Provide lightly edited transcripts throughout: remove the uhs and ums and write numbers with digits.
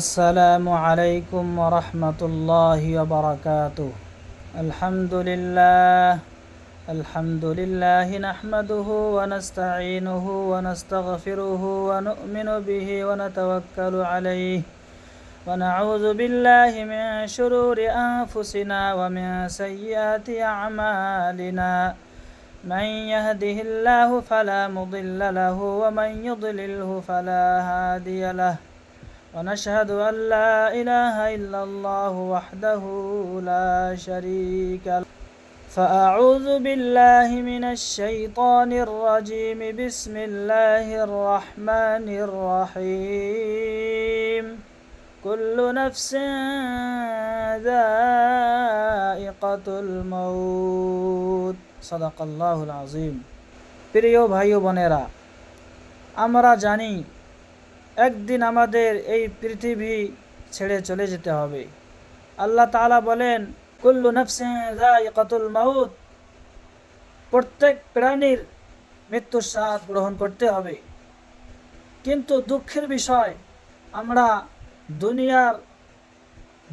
আসসালামু আলাইকুম ওয়া রাহমাতুল্লাহি ওয়া বারাকাতুহু। আলহামদুলিল্লাহ নাহমাদুহু ওয়া নাস্তাঈনুহু ওয়া নাস্তাগফিরুহু ওয়া নু'মিনু বিহি ওয়া নাতাওয়াক্কালু আলাইহি ওয়া নাউযু বিল্লাহি মিন শুরুরি আনফুসিনা ওয়া মিন সাইয়্যাতি আ'মালিনা। মান ইয়াহদিহিল্লাহু ফালা মুদিল্লা লাহু ওয়া মান ইউদ্লিলহু ফালা হাদিয়া লাহু। ونشهد أن لا إله إلا الله وحده لا شريك له. فأعوذ بالله من الشيطان الرجيم. بسم الله الرحمن الرحيم. كل نفس ذائقة الموت. صدق الله العظيم. প্রিয় ভাই ও বোনেরা, আমরা জানি একদিন আমাদের এই পৃথিবী ছেড়ে চলে যেতে হবে। আল্লাহ তাআলা বলেন, কুল্লু নাফসিন যায়িকাতুল মাউত, প্রত্যেক প্রাণীর মৃত্যুর স্বাদ গ্রহণ করতে হবে। কিন্তু দুঃখের বিষয়, আমরা দুনিয়ার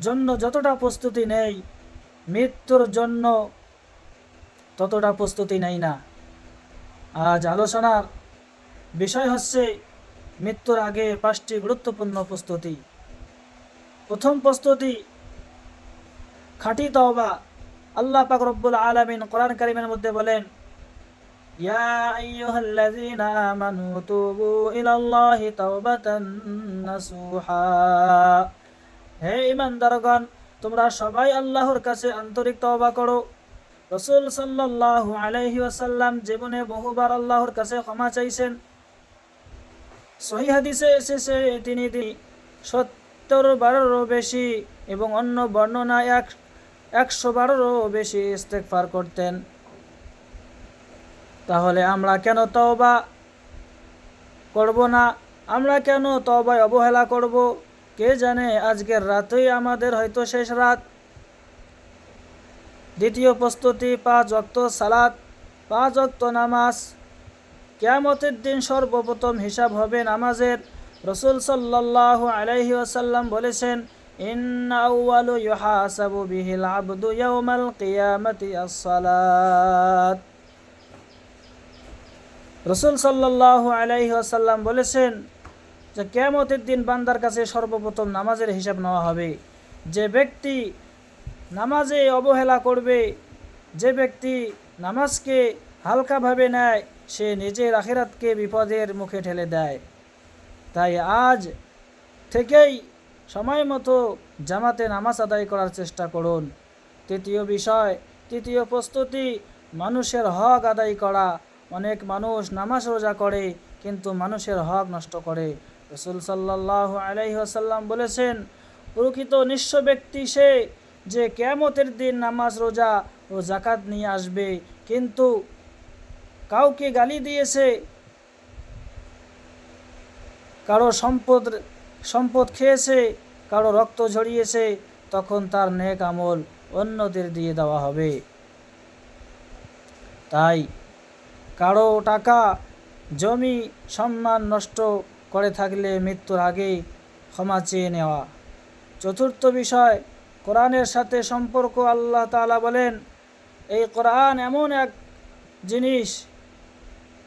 জন্য যতটা প্রস্তুতি নেই, মৃত্যুর জন্য ততটা প্রস্তুতি নেই না। আজ আলোচনার বিষয় হচ্ছে মৃত্যুর আগে 5টি গুরুত্বপূর্ণ প্রস্তুতি। প্রথম প্রস্তুতি খাঁটি তওবা। আল্লাহ পাক রব্বুল আলামিন কোরআন কারীমের মধ্যে বলেন, ইয়া আইয়ুহাল্লাযীনা আমানু তুবু ইলাল্লাহি তাওবাতান নাসুহা। হে ঈমানদারগণ, তোমরা সবাই আল্লাহর কাছে আন্তরিক তওবা করো। রাসূল সাল্লাল্লাহু আলাইহি ওয়াসাল্লাম জীবনে বহুবার আল্লাহর কাছে ক্ষমা চাইছেন। সহিহ হাদিসে এসেছে তিনি 70 বারেরও বেশি এবং অন্য বর্ণনায় 100 বারেরও বেশি ইস্তেগফার করতেন। তাহলে আমরা কেন তওবা করব না? আমরা কেন তওবায় অবহেলা করব? কে জানে আজকের রাতেই আমাদের হয়তো শেষ রাত। দ্বিতীয় প্রস্তুতি 5 ওয়াক্ত সালাত, 5 ওয়াক্ত নামাজ। কিয়ামতের দিন সর্বপ্রথম হিসাব হবে নামাজের। রাসূল সাল্লাল্লাহু আলাইহি ওয়াসাল্লাম বলেছেন, ইন্না আউয়ালু ইউহাসাবু বিহিল আবদু ইয়াউমাল কিয়ামাতি আস-সালাত। রাসূল সাল্লাল্লাহু আলাইহি ওয়াসাল্লাম বলেছেন যে কিয়ামতের দিন বান্দার কাছে সর্বপ্রথম নামাজের হিসাব নেওয়া হবে। যে ব্যক্তি নামাজে অবহেলা করবে, যে ব্যক্তি নামাজকে হালকাভাবে নেয়, সে নিজের আখিরাতকে বিপদের মুখে ঠেলে দেয়। তাই আজ থেকেই সময় মতো জামাতে নামাজ আদায় করার চেষ্টা করুন। তৃতীয় প্রস্তুতি মানুষের হক আদায় করা। অনেক মানুষ নামাজ রোজা করে কিন্তু মানুষের হক নষ্ট করে। রাসূল সাল্লাল্লাহু আলাইহি ওয়াসাল্লাম বলেছেন, প্রকৃত নিঃস্ব ব্যক্তি সে যে কিয়ামতের দিন নামাজ রোজা ও যাকাত নিয়ে আসবে, কিন্তু কাউকে গালি দিয়েছে, কারো সম্পদ খেয়েছে, কারো রক্ত ঝরিয়েছে, তখন তার নেক আমল অন্যদের দিয়ে দেওয়া হবে। তাই কারো টাকা, জমি, সম্মান নষ্ট করে থাকলে মৃত্যুর আগে ক্ষমা চেয়ে নেওয়া। চতুর্থ বিষয় কোরআনের সাথে সম্পর্ক। আল্লাহ তাআলা বলেন, এই কোরআন এমন এক জিনিস,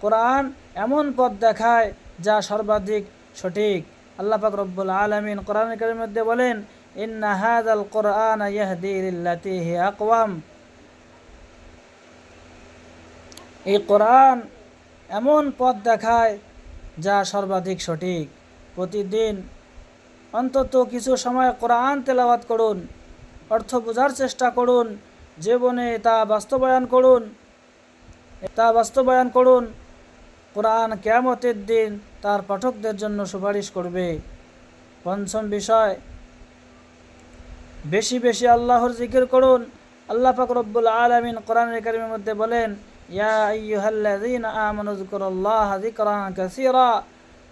কোরআন এমন পথ দেখায় যা সর্বাধিক সঠিক। আল্লাহ পাক রব্বুল আলামিন কোরআনের কারীমের মধ্যে বলেন, ইন্না হাযাল কোরআনা ইয়াহদি লিল্লাতী হিয়া আকওয়াম। এই কোরআন এমন পথ দেখায় যা সর্বাধিক সঠিক। প্রতিদিন অন্তত কিছু সময় কোরআন তেলাওয়াত করুন, অর্থ বোঝার চেষ্টা করুন, জীবনে তা বাস্তবায়ন করুন। কোরআন কিয়ামতের দিন তার পাঠকদের জন্য সুপারিশ করবে। পঞ্চম বিষয়, বেশি বেশি আল্লাহর জিকির করুন। আল্লাহ পাক রব্বুল আলামিন কোরআনের কারীমের মধ্যে বলেন, ইয়া আইয়ুহাল্লাযীনা আমানু যিকুরুল্লাহা যিকরান কাসীরা,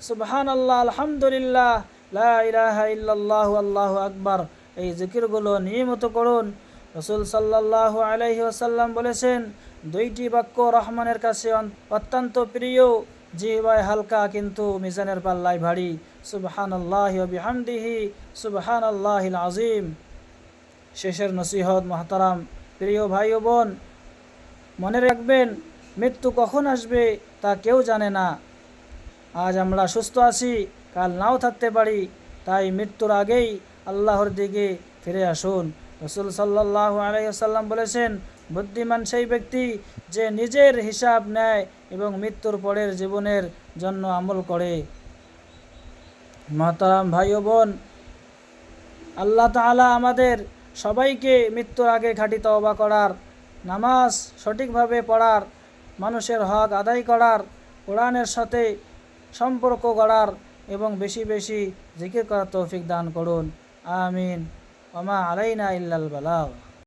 সুবহানাল্লাহ, আলহামদুলিল্লাহ, লা ইলাহা ইল্লাল্লাহু, আল্লাহু আকবার। এই জিকিরগুলো নিয়মিত করুন। রাসূল সাল্লাল্লাহু আলাইহি ওয়াসাল্লাম বলেছেন, 2টি বাক্য রহমানের কাছে অত্যন্ত প্রিয়, জিহ্বায় হালকা কিন্তু মিজানের পাল্লায় ভারী। সুবহানাল্লাহি ওয়া বিহামদিহি সুবহানাল্লাহিল আযীম। শেষের নসিহত মুহতারাম প্রিয় ভাই ও বোন, মনে রাখবেন মৃত্যু কখন আসবে তা কেউ জানে না। আজ আমরা সুস্থ আছি, কাল নাও থাকতে পারি, তাই মৃত্যুর আগেই আল্লাহর দিকে ফিরে আসুন। রাসূল সাল্লাল্লাহু আলাইহি ওয়াসাল্লাম বলেছেন, বুদ্ধিমান সেই ব্যক্তি যে নিজের হিসাব নেয় এবং মৃত্যুর পরের জীবনের জন্য আমল করে। মুহতারাম ভাই ও বোন, আল্লাহ তাআলা আমাদের সবাইকে মৃত্যুর আগে খাঁটি তওবা করার, নামাজ সঠিকভাবে পড়ার, মানুষের হক আদায় করার, কোরআনের সাথে সম্পর্ক গড়ার এবং বেশি বেশি জিকির করার তৌফিক দান করুন। আমিন। ওয়া মা আলাইনা ইল্লাল বালাগ।